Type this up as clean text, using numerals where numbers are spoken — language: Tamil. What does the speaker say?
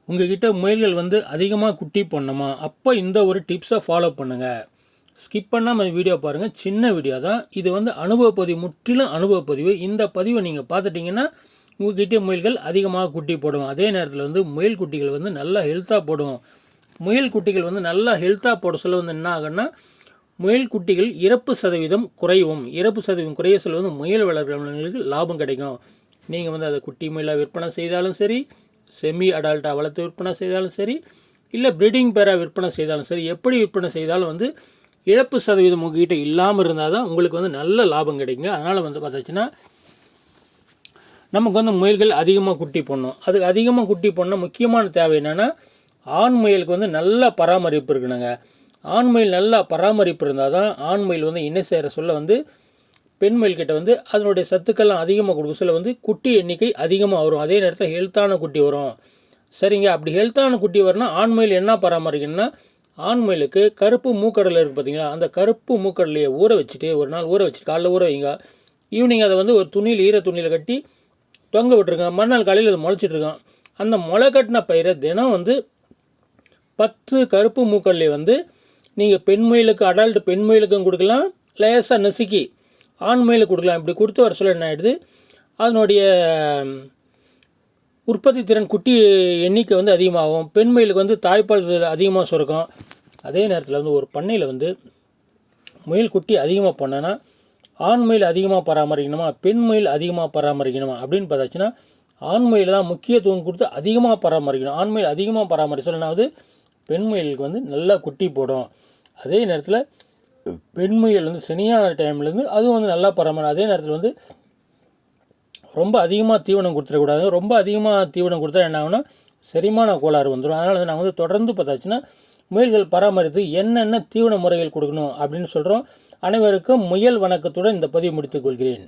உங்ககிட்ட முயல்கள் வந்து அதிகமாக குட்டி போடணுமா, அப்போ இந்த ஒரு டிப்ஸை ஃபாலோ பண்ணுங்கள். ஸ்கிப் பண்ணாமல் வீடியோ பாருங்கள். சின்ன வீடியோ தான் இது, வந்து அனுபவப்பதிவு, முற்றிலும் அனுபவப்பதிவு. இந்த பதிவை நீங்கள் பார்த்துட்டிங்கன்னா உங்கள்கிட்ட முயல்கள் அதிகமாக குட்டி போடும். அதே நேரத்தில் வந்து முயல் குட்டிகள் வந்து நல்லா ஹெல்த்தாக போடும். முயல் குட்டிகள் வந்து நல்லா ஹெல்த்தாக போட சொல்ல வந்து என்ன ஆகுன்னா, முயல் குட்டிகள் இறப்பு சதவீதம் குறையும். இறப்பு சதவீதம் குறைய சொல்ல வந்து முயல் வளர்க்கிறவங்களுக்கு லாபம் கிடைக்கும். நீங்கள் வந்து அதை குட்டி முயலாக விற்பனை செய்தாலும் சரி, செமி அடால்ட்டாக வளர்த்து விற்பனை செய்தாலும் சரி, இல்லை ப்ரீடிங் பேராக விற்பனை செய்தாலும் சரி, எப்படி விற்பனை செய்தாலும் வந்து இழப்பு சதவீதம் உங்கள்கிட்ட இல்லாமல் இருந்தால் தான் உங்களுக்கு வந்து நல்ல லாபம் கிடைக்குங்க. அதனால் வந்து பார்த்தாச்சுன்னா நமக்கு வந்து முயல்கள் அதிகமாக குட்டி போடணும். அதுக்கு அதிகமாக குட்டி போடணும் முக்கியமான தேவை என்னென்னா, ஆண் முயலுக்கு வந்து நல்ல பராமரிப்பு இருக்கணுங்க. ஆண் முயல் நல்லா பராமரிப்பு இருந்தால் தான் ஆண் முயல் வந்து இணை சேர சொல்ல வந்து பெண் முயல்கிட்ட வந்து அதனுடைய சத்துக்கள்லாம் அதிகமாக கொடுக்க சொல்ல வந்து குட்டி எண்ணிக்கை அதிகமாக வரும். அதே நேரத்தில் ஹெல்த்தான குட்டி வரும். சரிங்க, அப்படி ஹெல்த்தான குட்டி வரணும்னா ஆண் முயல் என்ன பராமரிக்கணும்னா, ஆண் முயலுக்கு கருப்பு மூக்கடலை இருக்குது பார்த்தீங்களா, அந்த கருப்பு மூக்கடலையை ஊற வச்சுட்டு, ஒரு நாள் ஊற வச்சுட்டு காலைல ஊற வைங்க. ஈவினிங் அதை வந்து ஒரு துணியில், ஈர துணியில் கட்டி தொங்க விட்டுருக்கேன். மறுநாள் காலையில் அது முளைச்சிட்ருக்கோம். அந்த முளை கட்டின பயிரை தினம் வந்து 10 கருப்பு மூக்கடலை வந்து நீங்கள் பெண் முயலுக்கு, அடல்ட் பெண் முயலுக்கும் கொடுக்கலாம், லேசாக நசுக்கி ஆண் முயலுக்கு கொடுக்கலாம். இப்படி கொடுத்து வர சொல்ல என்ன ஆகிடுது, அதனுடைய உற்பத்தி திறன், குட்டி எண்ணிக்கை வந்து அதிகமாகும். பெண் முயலுக்கு வந்து தாய்ப்பால் அதிகமாக சுரக்கும். அதே நேரத்தில் வந்து ஒரு பண்ணையில் வந்து முயல் குட்டி அதிகமாக பண்ணனா ஆண் முயல் அதிகமாக பராமரிக்கணுமா, பெண் முயல் அதிகமாக பராமரிக்கணுமா அப்படின்னு பார்த்தாச்சுன்னா, ஆண் முயல் தான் முக்கியத்துவம் கொடுத்து அதிகமாக பராமரிக்கணும். ஆண் முயல் அதிகமாக பராமரிக்க சொல்லனாவது பெண் முயலுக்கு வந்து நல்லா குட்டி போடும். அதே நேரத்தில் பெண் முயல் வந்து சனியான டைம்லேருந்து அதுவும் வந்து நல்லா பராமரிக்கும். அதே நேரத்தில் வந்து ரொம்ப அதிகமாக தீவனம் கொடுத்துடக்கூடாது. ரொம்ப அதிகமாக தீவனம் கொடுத்தா என்ன ஆகுனா செரிமான கோளாறு வந்துடும். அதனால் வந்து நான் வந்து தொடர்ந்து பார்த்தாச்சுன்னா முயல்கள் பராமரித்து என்னென்ன தீவன முறைகள் கொடுக்கணும் அப்படின்னு சொல்கிறோம். அனைவருக்கும் முயல் வணக்கத்துடன் இந்த பதிவு முடித்துக் கொள்கிறேன்.